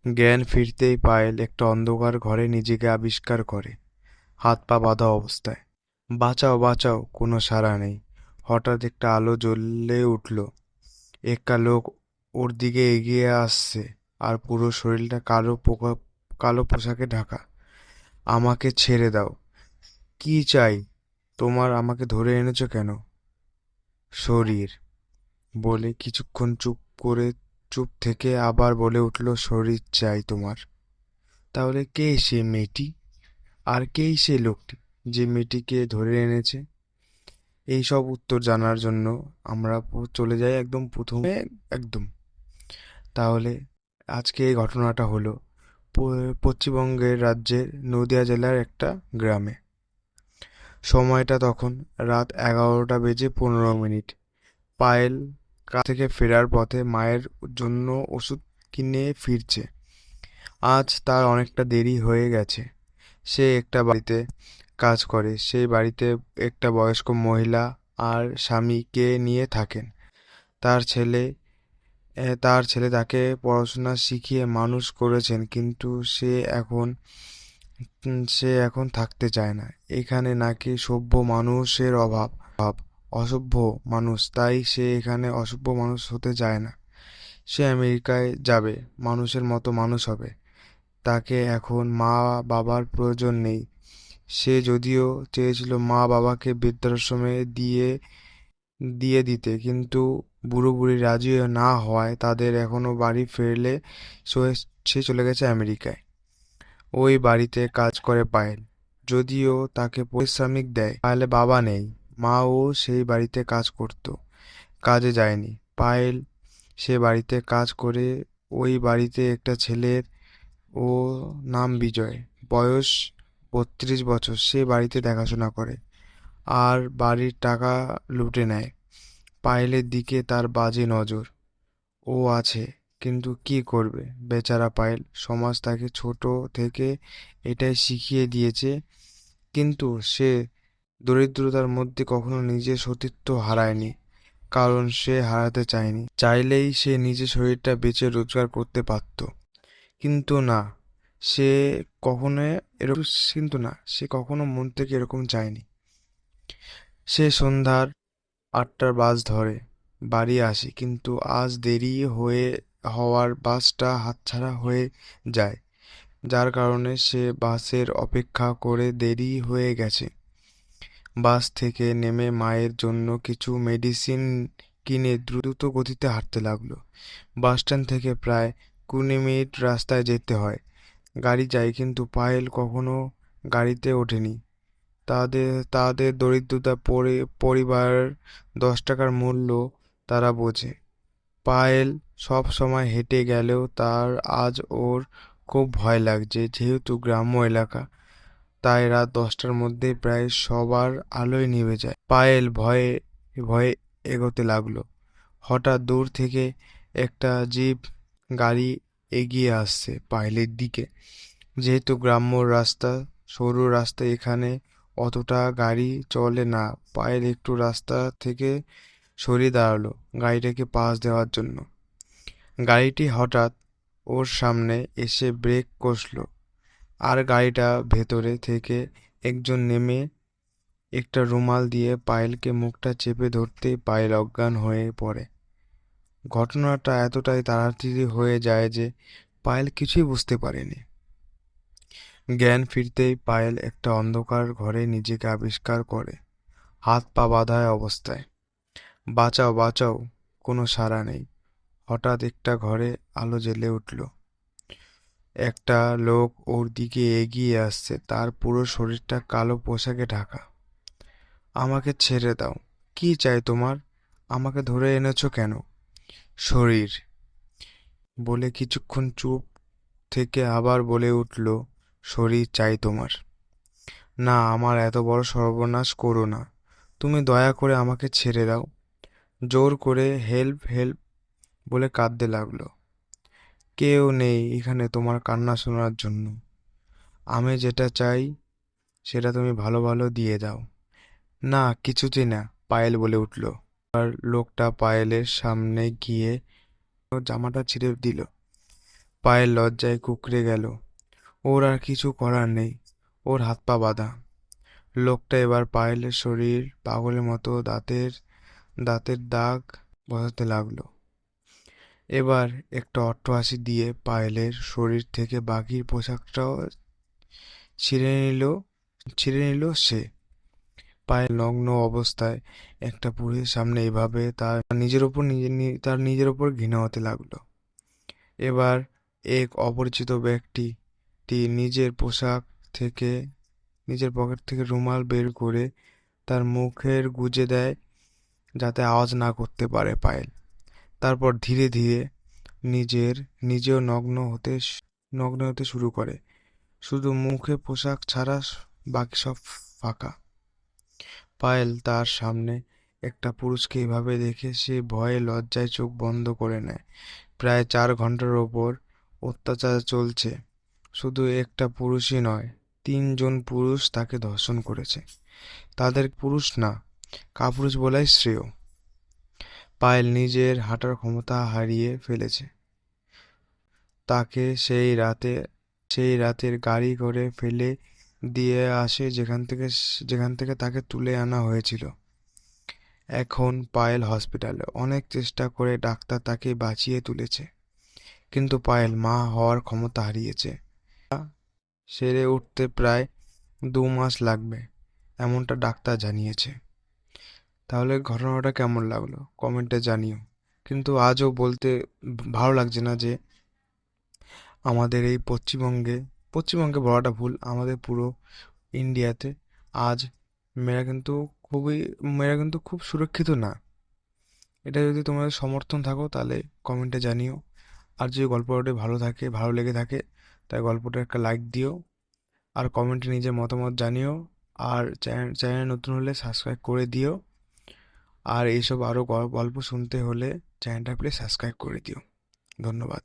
জ্ঞান ফিরতেই পায়েল একটা অন্ধকার ঘরে নিজেকে আবিষ্কার করে, হাত পা বাঁধা অবস্থায়। বাঁচাও বাঁচাও, কোনো সাড়া নেই। হঠাৎ একটা আলো জ্বলে উঠল। একটা লোক ওর দিকে এগিয়ে আসছে, আর পুরো শরীরটা কালো পোশাকে ঢাকা। আমাকে ছেড়ে দাও। কি চাই তোমার? আমাকে ধরে এনেছো কেন? শরীর। বলে কিছুক্ষণ চুপ থেকে আবার বলে উঠল, শরীর চাই তোমার। তাহলে কে সে মেয়েটি? আর কেই সে লোকটি যে মেয়েটিকে ধরে এনেছে? এই সব উত্তর জানার জন্য আমরা চলে যাই একদম প্রথমে। একদম তাহলে আজকে এই ঘটনাটা হলো পশ্চিমবঙ্গের রাজ্যের নদিয়া জেলার একটা গ্রামে। সময়টা তখন রাত 11:15। পায়েল কাজ থেকে ফেরার পথে মায়ের জন্য ওষুধ কিনে ফিরছে। আজ তার অনেকটা দেরি হয়ে গেছে। সে একটা বাড়িতে কাজ করে। সেই বাড়িতে একটা বয়স্ক মহিলা আর স্বামীকে নিয়ে থাকেন। তার ছেলে তার ছেলে তাকে পড়াশোনা শিখিয়ে মানুষ করেছেন, কিন্তু সে এখন থাকতে চায় না। এখানে নাকি সভ্য মানুষের অভাব। অসভ্য মানুষ, তাই সে এখানে অসভ্য মানুষ হতে চায় না। সে আমেরিকায় যাবে, মানুষের মতো মানুষ হবে। তাকে এখন মা বাবার প্রয়োজন নেই। সে যদিও চেয়েছিল মা বাবাকে বৃদ্ধাশ্রমে দিয়ে দিতে, কিন্তু বুড়ো বুড়ি রাজি না হওয়ায় তাদের এখনো বাড়ি ফিরলে সে চলে গেছে আমেরিকায়। ওই বাড়িতে কাজ করে পায়েল। যদিও তাকে পারিশ্রমিক দেয়। পায়েলের বাবা নেই, মাও সেই বাড়িতে কাজ করত। কাজে যায়নি পায়েল। সে বাড়িতে কাজ করে। ওই বাড়িতে একটা ছেলের, ও নাম বিজয়, বয়স 32 বছর। সে বাড়িতে দেখাশোনা করে আর বাড়ির টাকা লুটে নেয়। পায়েলের দিকে তার বাজে নজর। ও আছে, কিন্তু কি করবে বেচারা পায়েল? সমাজ তাকে ছোট থেকে এটাই শিখিয়ে দিয়েছে। কিন্তু সে দরিদ্রতার মধ্যে কখনো নিজের সতীত্ব হারায়নি, কারণ সে হারাতে চায়নি। চাইলেই সে নিজের শরীরটা বেচে রোজগার করতে পারত। কিন্তু না, সে কখনো এরকম কিন্তু না, সে কখনো মন থেকে এরকম চায়নি। সে সন্ধ্যার 8টার বাস ধরে বাড়ি আসে, কিন্তু আজ দেরি হওয়ার বাসটা হাতছাড়া হয়ে যায়, যার কারণে সে বাসের অপেক্ষা করে দেরি হয়ে গেছে। বাস থেকে নেমে মায়ের জন্য কিছু মেডিসিন কিনে দ্রুত গতিতে হাঁটতে লাগলো। বাসস্ট্যান্ড থেকে প্রায় 20 মিনিট রাস্তায় যেতে হয়। গাড়ি যায়, কিন্তু পায়েল কখনো গাড়িতে ওঠেনি। তাদের দরিদ্রতা পরিবারের 10 টাকার মূল্য তারা বোঝে। পায়েল সব সময় হেঁটে গেলেও তার আজ ওর খুব ভয় লাগছে, যেহেতু গ্রাম্য এলাকা। তাই রাত 10টার মধ্যেই প্রায় সবার আলোয় নিভে যায়। পায়েল ভয়ে ভয়ে এগোতে লাগলো। হঠাৎ দূর থেকে একটা জিপ গাড়ি এগিয়ে আসছে পায়েলের দিকে। যেহেতু গ্রাম্য রাস্তা, সরু রাস্তা, এখানে অতটা গাড়ি চলে না। পায়েল একটু রাস্তা থেকে সরিয়ে দাঁড়ালো গাড়িটাকে পাশ দেওয়ার জন্য। গাড়িটি হঠাৎ ওর সামনে এসে ব্রেক কষল, আর গাড়িটা ভেতরে থেকে একজন নেমে একটা রুমাল দিয়ে পায়েলকে মুখটা চেপে ধরতেই পায়েল অজ্ঞান হয়ে পড়ে। ঘটনাটা এতটাই তাড়াতাড়ি হয়ে যায় যে পায়েল কিছুই বুঝতে পারেনি। জ্ঞান ফিরতেই পায়েল একটা অন্ধকার ঘরে নিজেকে আবিষ্কার করে, হাত পা বাঁধা অবস্থায়। বাঁচাও বাঁচাও, কোনো সাড়া নেই। হঠাৎ একটা ঘরে আলো জ্বলে উঠল। একটা লোক ওর দিকে এগিয়ে আসছে, তার পুরো শরীরটা কালো পোশাকে ঢাকা। আমাকে ছেড়ে দাও। কি চাই তোমার? আমাকে ধরে এনেছো কেন? শরীর। বলে কিছুক্ষণ চুপ থেকে আবার বলে উঠল, শরীর চাই তোমার। না, আমার এত বড় সর্বনাশ করো না। তুমি দয়া করে আমাকে ছেড়ে দাও। জোর করে হেল্প হেল্প বলে কাঁদতে লাগলো। কেউ নেই এখানে তোমার কান্না শোনার জন্য। আমি যেটা চাই সেটা তুমি ভালো ভালো দিয়ে দাও। না, কিছুতেই না, পায়েল বলে উঠল। আর লোকটা পায়েলের সামনে গিয়ে ওর জামাটা ছিঁড়ে দিল। পায়েল লজ্জায় কুঁকড়ে গেল। ওর আর কিছু করার নেই, ওর হাত পা বাঁধা। লোকটা এবার পায়েলের শরীর পাগলের মতো দাঁতের দাঁতের দাগ বসাতে লাগলো। এবার একটা অট্টহাসি দিয়ে পায়েলের শরীর থেকে বাকির পোশাকটাও ছিঁড়ে নিল ছিঁড়ে নিল সে। পায়েল নগ্ন অবস্থায় একটা পুরুষের সামনে এভাবে তার নিজের ওপর ঘৃণা হতে লাগলো। এবার এক অপরিচিত ব্যক্তি থেকে নিজের পকেট থেকে রুমাল বের করে তার মুখের গুজে দেয়, যাতে আওয়াজ না করতে পারে পায়েল। তারপর ধীরে ধীরে নিজেও নগ্ন হতে শুরু করে। শুধু মুখে পোশাক ছাড়া বাকি সব ফাঁকা। পায়েল তার সামনে একটা পুরুষকে এভাবে দেখে সে ভয়ে লজ্জায় চোখ বন্ধ করে নেয়। প্রায় 4 ঘন্টার ওপর অত্যাচার চলছে। শুধু একটা পুরুষই নয়, 3 জন পুরুষ তাকে ধর্ষণ করেছে। তাদের পুরুষ না, কাপুরুষ বলাই শ্রেয়। পায়েল নিজের হাঁটার ক্ষমতা হারিয়ে ফেলেছে। তাকে সেই রাতের গাড়ি করে ফেলে দিয়ে আসে যেখান থেকে তাকে তুলে আনা হয়েছিল। এখন পায়েল হসপিটালে। অনেক চেষ্টা করে ডাক্তার তাকে বাঁচিয়ে তুলেছে, কিন্তু পায়েল মা হওয়ার ক্ষমতা হারিয়েছে। সেরে উঠতে প্রায় 2 মাস লাগবে, এমনটা ডাক্তার জানিয়েছে। তাহলে ঘটনাটা কেমন লাগলো কমেন্টে জানিও। কিন্তু আজও বলতে ভালো লাগছে না যে আমাদের এই পশ্চিমবঙ্গে বলাটা ভুল, আমাদের পুরো ইন্ডিয়াতে আজ মেয়েরা কিন্তু খুব সুরক্ষিত না। এটা যদি তোমাদের সমর্থন থাকো তাহলে কমেন্টে জানিও। আর যদি গল্পটি ভালো লেগে থাকে তাই গল্পটা একটা লাইক দিও, আর কমেন্টে নিজের মতামত জানিও। আর চ্যানেল নতুন হলে সাবস্ক্রাইব করে দিও। আর এইসব আরও গল্প শুনতে হলে চ্যানেলটা প্লিজ সাবস্ক্রাইব করে দিও। ধন্যবাদ।